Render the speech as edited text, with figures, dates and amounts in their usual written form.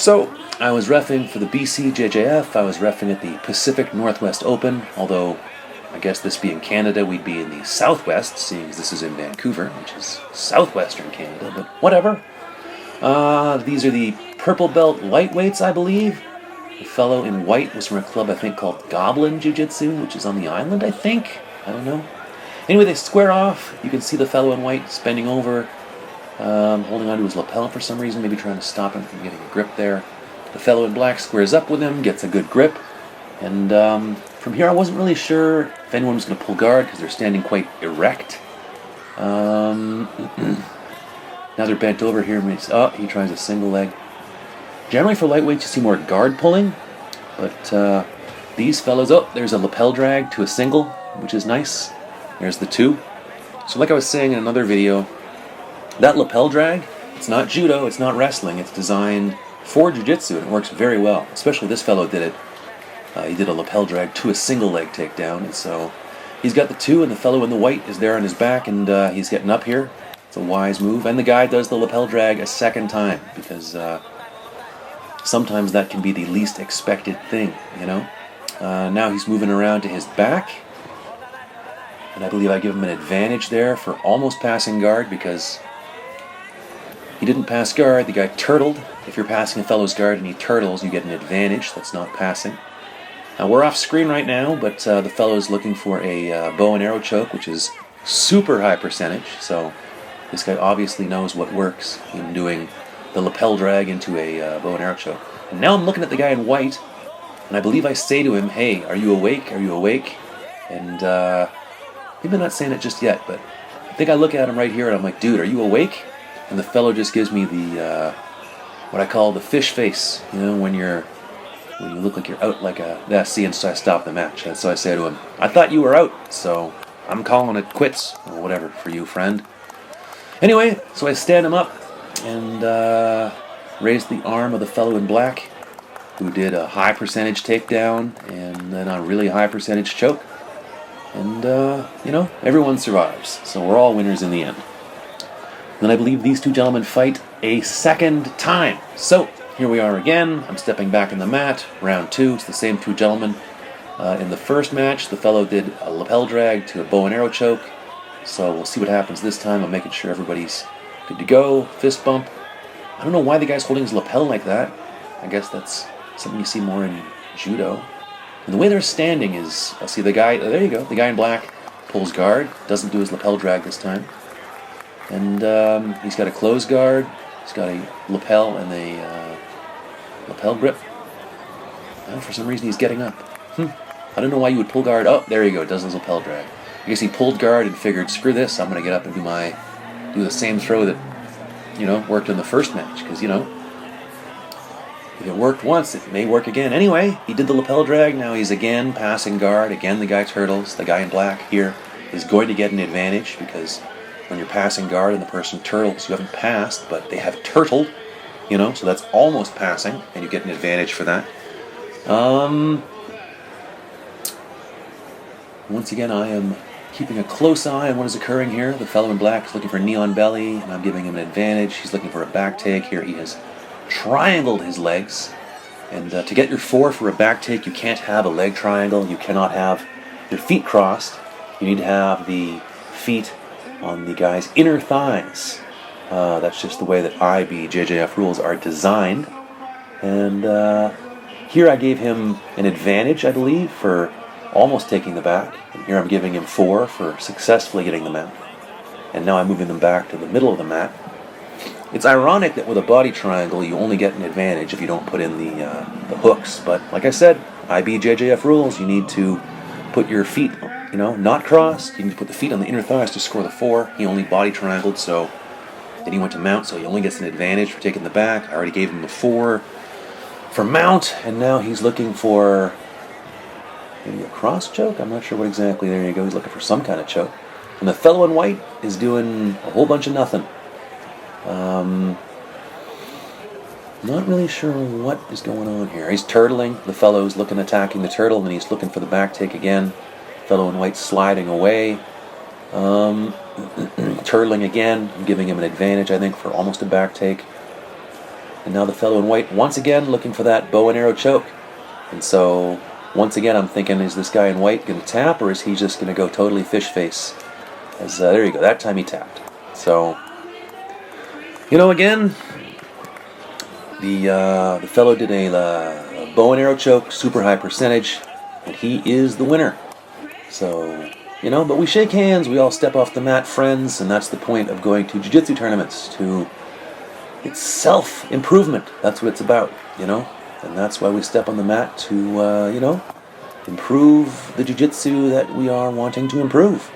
So, I was reffing for the BCJJF, I was reffing at the Pacific Northwest Open, although I guess this being Canada, we'd be in the Southwest, seeing as this is in Vancouver, which is southwestern Canada, but whatever. These are the purple belt lightweights, I believe. The fellow in white was from a club I think called Goblin Jiu-Jitsu, which is on the island, I think. I don't know. Anyway, they square off. You can see the fellow in white bending over, holding onto his lapel for some reason, maybe trying to stop him from getting a grip there. The fellow in black squares up with him, gets a good grip, and from here I wasn't really sure if anyone was going to pull guard because they're standing quite erect. Now they're bent over here, and he tries a single leg. Generally for lightweights you see more guard pulling, but these fellows, there's a lapel drag to a single, which is nice. There's the two. So like I was saying in another video, that lapel drag, it's not judo, it's not wrestling, it's designed for jiu-jitsu, and it works very well. Especially this fellow did it. He did a lapel drag to a single leg takedown, and so he's got the two, and the fellow in the white is there on his back, and he's getting up here. It's a wise move, and the guy does the lapel drag a second time, because sometimes that can be the least expected thing, you know? Now he's moving around to his back, and I believe I give him an advantage there for almost passing guard, because he didn't pass guard, the guy turtled. If you're passing a fellow's guard and he turtles, you get an advantage. That's not passing. Now we're off screen right now, but the fellow's looking for a bow and arrow choke, which is super high percentage, so this guy obviously knows what works in doing the lapel drag into a bow and arrow choke. And now I'm looking at the guy in white, and I believe I say to him, "Hey, are you awake? Are you awake?" And maybe I'm not saying it just yet, but I think I look at him right here and I'm like, "Dude, are you awake?" And the fellow just gives me the what I call the fish face. You know, when you look like you're out like a... See, and so I stop the match. And so I say to him, "I thought you were out, so I'm calling it quits," or whatever for you, friend. Anyway, so I stand him up and raise the arm of the fellow in black, who did a high percentage takedown and then a really high percentage choke. And, you know, everyone survives. So we're all winners in the end. Then I believe these two gentlemen fight a second time. So, here we are again. I'm stepping back in the mat. Round two. It's the same two gentlemen. In the first match, the fellow did a lapel drag to a bow and arrow choke. So we'll see what happens this time. I'm making sure everybody's good to go. Fist bump. I don't know why the guy's holding his lapel like that. I guess that's something you see more in judo. And the way they're standing is, I'll see the guy, there you go, the guy in black pulls guard, doesn't do his lapel drag this time. And he's got a closed guard, he's got a lapel and a lapel grip. And for some reason he's getting up. I don't know why you would pull guard. Oh, there you go, does his lapel drag. I guess he pulled guard and figured, screw this, I'm going to get up and do the same throw that, you know, worked in the first match. Because, you know, if it worked once, it may work again. Anyway, he did the lapel drag, now he's again passing guard. Again, the guy turtles. The guy in black here is going to get an advantage, because when you're passing guard and the person turtles, you haven't passed, but they have turtled, you know, so that's almost passing, and you get an advantage for that. Once again, I am keeping a close eye on what is occurring here. The fellow in black is looking for knee on belly, and I'm giving him an advantage. He's looking for a back take. Here he has triangled his legs. And to get your four for a back take, you can't have a leg triangle. You cannot have your feet crossed. You need to have the feet on the guy's inner thighs. That's just the way that BCJJF rules are designed. And here I gave him an advantage, I believe, for almost taking the back. And here I'm giving him 4 for successfully getting the mat. And now I'm moving them back to the middle of the mat. It's ironic that with a body triangle you only get an advantage if you don't put in the hooks. But like I said, BCJJF rules, you need to put your feet, you know, not crossed. You need to put the feet on the inner thighs to score the 4. He only body triangled, so then he went to mount, so he only gets an advantage for taking the back. I already gave him the 4 for mount, and now he's looking for maybe a cross choke? I'm not sure what exactly. There you go. He's looking for some kind of choke. And the fellow in white is doing a whole bunch of nothing. Not really sure what is going on here. He's turtling. The fellow's attacking the turtle, and he's looking for the back take again. Fellow in white sliding away. Turtling again. I'm giving him an advantage, I think, for almost a back take. And now the fellow in white, once again, looking for that bow and arrow choke. And so, once again, I'm thinking, is this guy in white going to tap, or is he just going to go totally fish face? As there you go, that time he tapped. So, again, the fellow did a bow and arrow choke, super high percentage, and he is the winner. So, but we shake hands, we all step off the mat, friends, and that's the point of going to jiu-jitsu tournaments, it's self-improvement. That's what it's about, and that's why we step on the mat to, improve the jiu-jitsu that we are wanting to improve.